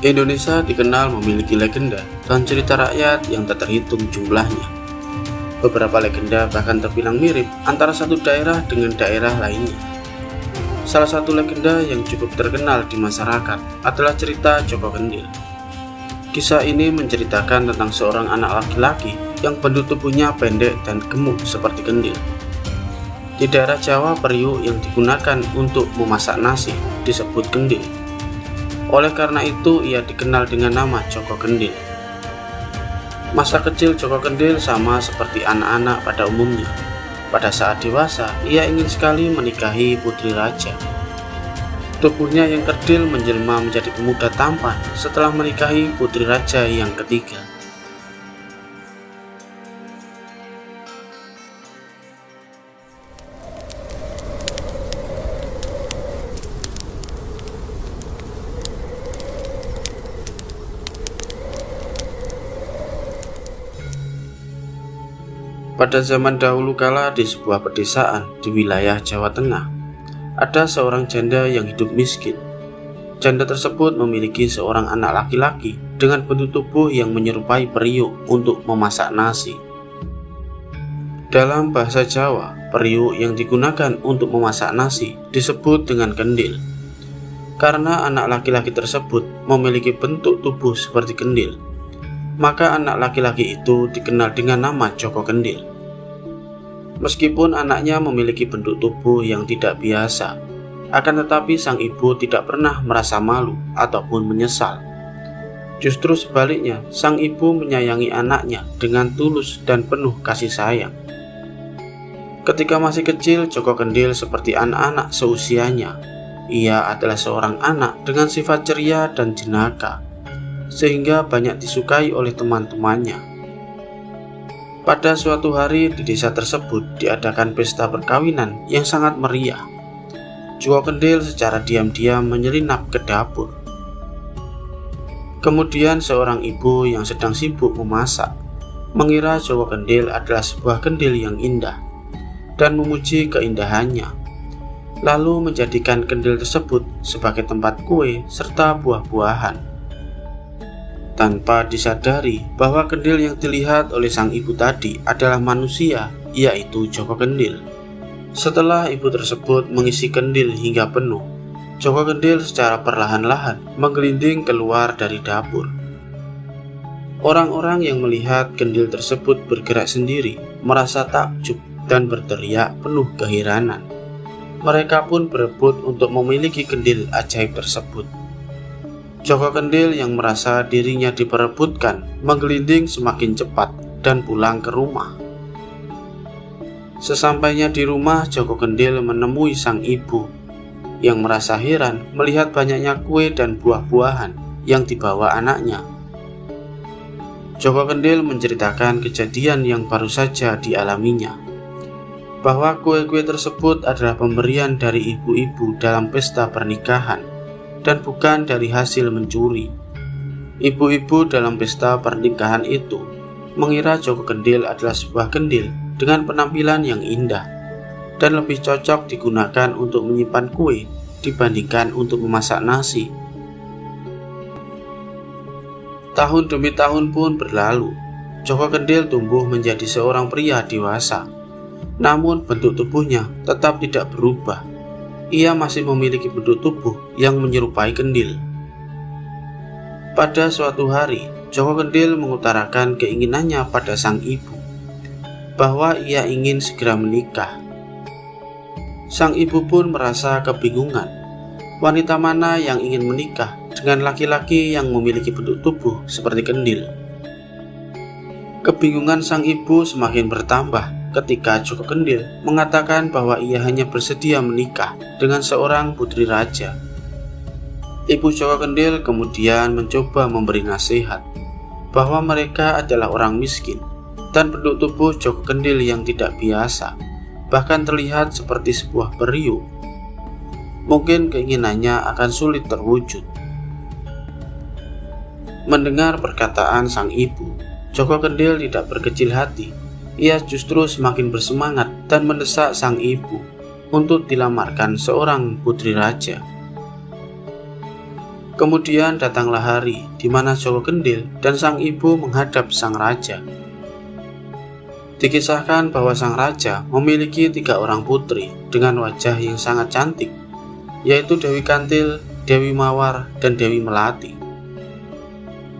Indonesia dikenal memiliki legenda dan cerita rakyat yang tak terhitung jumlahnya. Beberapa legenda bahkan terbilang mirip antara satu daerah dengan daerah lainnya. Salah satu legenda yang cukup terkenal di masyarakat adalah cerita Joko Kendil. Kisah ini menceritakan tentang seorang anak laki-laki yang bentuk tubuhnya pendek dan gemuk seperti kendil. Di daerah Jawa, periuk yang digunakan untuk memasak nasi disebut kendil. Oleh karena itu, ia dikenal dengan nama Joko Kendil. Masa kecil Joko Kendil sama seperti anak-anak pada umumnya. Pada saat dewasa, ia ingin sekali menikahi putri raja. Tubuhnya yang kerdil menjelma menjadi pemuda tampan setelah menikahi putri raja yang ketiga. Pada zaman dahulu kala di sebuah pedesaan di wilayah Jawa Tengah, ada seorang janda yang hidup miskin. Janda tersebut memiliki seorang anak laki-laki dengan bentuk tubuh yang menyerupai periuk untuk memasak nasi. Dalam bahasa Jawa, periuk yang digunakan untuk memasak nasi disebut dengan kendil. Karena anak laki-laki tersebut memiliki bentuk tubuh seperti kendil, maka anak laki-laki itu dikenal dengan nama Joko Kendil. Meskipun anaknya memiliki bentuk tubuh yang tidak biasa, akan tetapi sang ibu tidak pernah merasa malu ataupun menyesal. Justru sebaliknya, sang ibu menyayangi anaknya dengan tulus dan penuh kasih sayang. Ketika masih kecil, Joko Kendil seperti anak-anak seusianya. Ia adalah seorang anak dengan sifat ceria dan jenaka, sehingga banyak disukai oleh teman-temannya. Pada suatu hari di desa tersebut diadakan pesta perkawinan yang sangat meriah. Joko Kendil secara diam-diam menyelinap ke dapur. Kemudian seorang ibu yang sedang sibuk memasak mengira Joko Kendil adalah sebuah kendil yang indah dan memuji keindahannya, lalu menjadikan kendil tersebut sebagai tempat kue serta buah-buahan. Tanpa disadari bahwa kendil yang dilihat oleh sang ibu tadi adalah manusia, yaitu Joko Kendil. Setelah ibu tersebut mengisi kendil hingga penuh, Joko Kendil secara perlahan-lahan menggelinding keluar dari dapur. Orang-orang yang melihat kendil tersebut bergerak sendiri merasa takjub dan berteriak penuh keheranan. Mereka pun berebut untuk memiliki kendil ajaib tersebut. Joko Kendil yang merasa dirinya diperebutkan menggelinding semakin cepat dan pulang ke rumah. Sesampainya di rumah, Joko Kendil menemui sang ibu yang merasa heran melihat banyaknya kue dan buah-buahan yang dibawa anaknya. Joko Kendil menceritakan kejadian yang baru saja dialaminya, bahwa kue-kue tersebut adalah pemberian dari ibu-ibu dalam pesta pernikahan dan bukan dari hasil mencuri. Ibu-ibu dalam pesta pernikahan itu mengira Joko Kendil adalah sebuah kendil dengan penampilan yang indah dan lebih cocok digunakan untuk menyimpan kue dibandingkan untuk memasak nasi. Tahun demi tahun pun berlalu. Joko Kendil tumbuh menjadi seorang pria dewasa, namun bentuk tubuhnya tetap tidak berubah. Ia masih memiliki bentuk tubuh yang menyerupai kendil. Pada suatu hari, Joko Kendil mengutarakan keinginannya pada sang ibu, bahwa ia ingin segera menikah. Sang ibu pun merasa kebingungan, wanita mana yang ingin menikah dengan laki-laki yang memiliki bentuk tubuh seperti kendil. Kebingungan sang ibu semakin bertambah ketika Joko Kendil mengatakan bahwa ia hanya bersedia menikah dengan seorang putri raja. Ibu Joko Kendil kemudian mencoba memberi nasihat bahwa mereka adalah orang miskin dan bentuk tubuh Joko Kendil yang tidak biasa, bahkan terlihat seperti sebuah periuk. Mungkin keinginannya akan sulit terwujud. Mendengar perkataan sang ibu, Joko Kendil tidak berkecil hati. Ia justru semakin bersemangat dan mendesak sang ibu untuk dilamarkan seorang putri raja. Kemudian datanglah hari di mana Joko Kendil dan sang ibu menghadap sang raja. Dikisahkan bahwa sang raja memiliki 3 orang putri dengan wajah yang sangat cantik, yaitu Dewi Kantil, Dewi Mawar, dan Dewi Melati.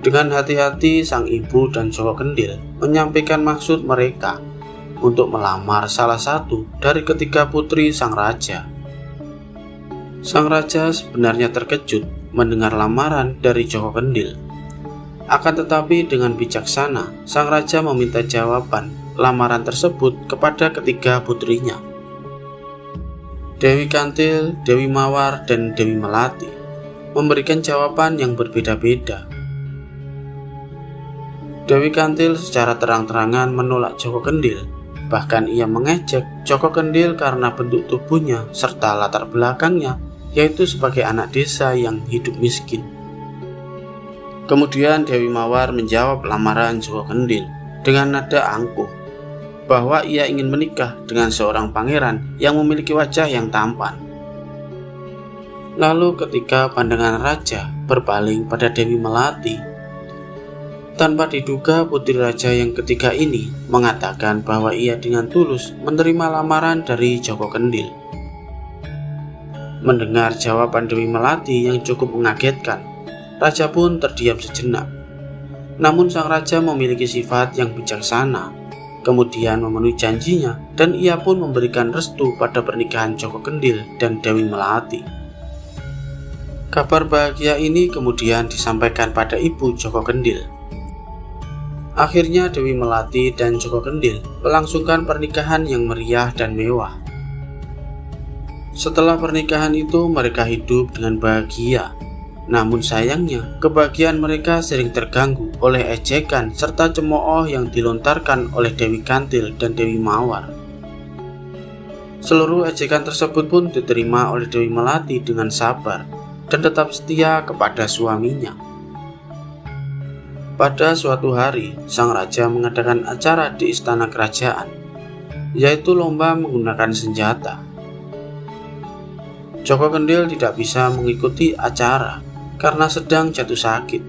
Dengan hati-hati sang ibu dan Joko Kendil menyampaikan maksud mereka untuk melamar salah satu dari ketiga putri sang raja. Sang raja sebenarnya terkejut mendengar lamaran dari Joko Kendil. Akan tetapi dengan bijaksana, sang raja meminta jawaban lamaran tersebut kepada ketiga putrinya, Dewi Kantil, Dewi Mawar, dan Dewi Melati, memberikan jawaban yang berbeda-beda. Dewi Kantil secara terang-terangan menolak Joko Kendil. Bahkan ia mengejek Joko Kendil karena bentuk tubuhnya serta latar belakangnya, yaitu sebagai anak desa yang hidup miskin. Kemudian Dewi Mawar menjawab lamaran Joko Kendil dengan nada angkuh bahwa ia ingin menikah dengan seorang pangeran yang memiliki wajah yang tampan. Lalu ketika pandangan raja berpaling pada Dewi Melati, tanpa diduga putri raja yang ketiga ini mengatakan bahwa ia dengan tulus menerima lamaran dari Joko Kendil. Mendengar jawaban Dewi Melati yang cukup mengagetkan, raja pun terdiam sejenak. Namun sang raja memiliki sifat yang bijaksana, kemudian memenuhi janjinya dan ia pun memberikan restu pada pernikahan Joko Kendil dan Dewi Melati. Kabar bahagia ini kemudian disampaikan pada ibu Joko Kendil. Akhirnya Dewi Melati dan Joko Kendil melangsungkan pernikahan yang meriah dan mewah. Setelah pernikahan itu mereka hidup dengan bahagia. Namun sayangnya kebahagiaan mereka sering terganggu oleh ejekan serta cemooh yang dilontarkan oleh Dewi Kantil dan Dewi Mawar. Seluruh ejekan tersebut pun diterima oleh Dewi Melati dengan sabar dan tetap setia kepada suaminya. Pada suatu hari, sang raja mengadakan acara di istana kerajaan, yaitu lomba menggunakan senjata. Joko Kendil tidak bisa mengikuti acara karena sedang jatuh sakit.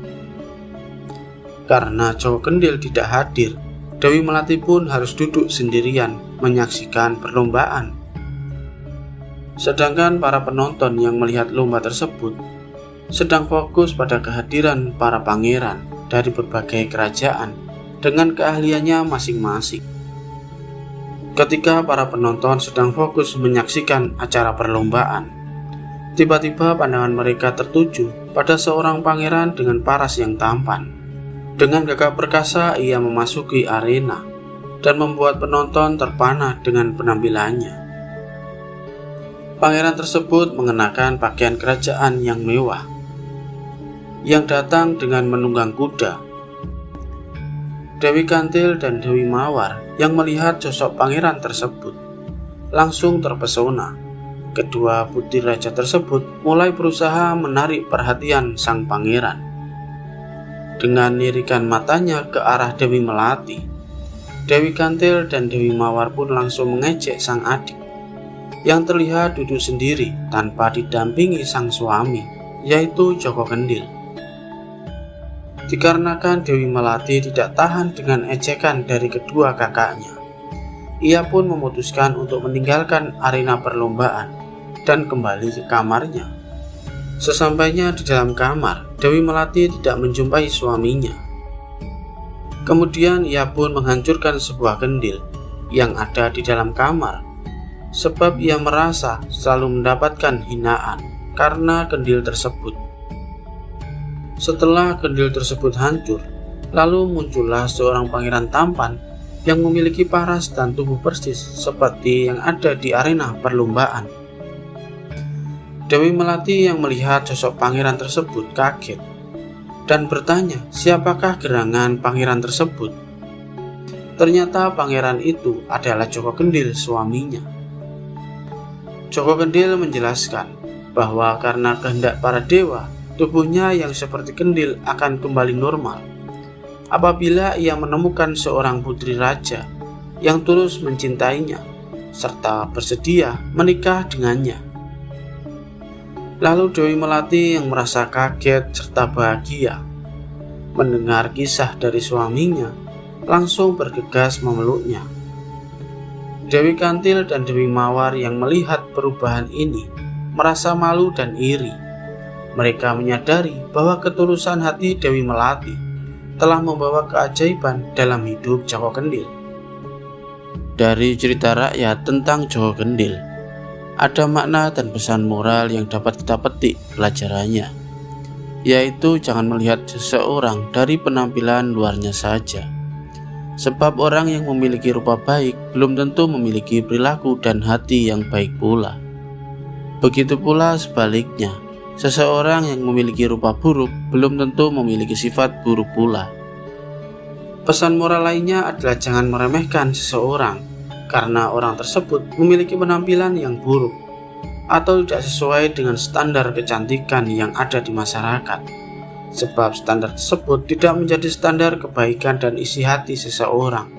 Karena Joko Kendil tidak hadir, Dewi Melati pun harus duduk sendirian menyaksikan perlombaan. Sedangkan para penonton yang melihat lomba tersebut sedang fokus pada kehadiran para pangeran dari berbagai kerajaan dengan keahliannya masing-masing. Ketika para penonton sedang fokus menyaksikan acara perlombaan, tiba-tiba pandangan mereka tertuju pada seorang pangeran dengan paras yang tampan. Dengan gagah perkasa ia memasuki arena dan membuat penonton terpana dengan penampilannya. Pangeran tersebut mengenakan pakaian kerajaan yang mewah, yang datang dengan menunggang kuda. Dewi Kantil dan Dewi Mawar yang melihat sosok pangeran tersebut langsung terpesona. Kedua putri raja tersebut mulai berusaha menarik perhatian sang pangeran. Dengan lirikan matanya ke arah Dewi Melati, Dewi Kantil dan Dewi Mawar pun langsung mengejek sang adik yang terlihat duduk sendiri tanpa didampingi sang suami, yaitu Joko Kendil. Dikarenakan Dewi Melati tidak tahan dengan ejekan dari kedua kakaknya, ia pun memutuskan untuk meninggalkan arena perlombaan dan kembali ke kamarnya. Sesampainya di dalam kamar, Dewi Melati tidak menjumpai suaminya. Kemudian ia pun menghancurkan sebuah kendil yang ada di dalam kamar, sebab ia merasa selalu mendapatkan hinaan karena kendil tersebut. Setelah kendil tersebut hancur, lalu muncullah seorang pangeran tampan yang memiliki paras dan tubuh persis seperti yang ada di arena perlombaan. Dewi Melati yang melihat sosok pangeran tersebut kaget dan bertanya siapakah gerangan pangeran tersebut. Ternyata pangeran itu adalah Joko Kendil, suaminya. Joko Kendil menjelaskan bahwa karena kehendak para dewa, tubuhnya yang seperti kendil akan kembali normal apabila ia menemukan seorang putri raja yang tulus mencintainya serta bersedia menikah dengannya. Lalu Dewi Melati yang merasa kaget serta bahagia mendengar kisah dari suaminya langsung bergegas memeluknya. Dewi Kantil dan Dewi Mawar yang melihat perubahan ini merasa malu dan iri. Mereka menyadari bahwa ketulusan hati Dewi Melati telah membawa keajaiban dalam hidup Jawa Kendil. Dari cerita rakyat tentang Jawa Kendil, ada makna dan pesan moral yang dapat kita petik pelajarannya, yaitu jangan melihat seseorang dari penampilan luarnya saja. Sebab orang yang memiliki rupa baik belum tentu memiliki perilaku dan hati yang baik pula. Begitu pula sebaliknya, seseorang yang memiliki rupa buruk belum tentu memiliki sifat buruk pula. Pesan moral lainnya adalah jangan meremehkan seseorang karena orang tersebut memiliki penampilan yang buruk atau tidak sesuai dengan standar kecantikan yang ada di masyarakat. Sebab standar tersebut tidak menjadi standar kebaikan dan isi hati seseorang.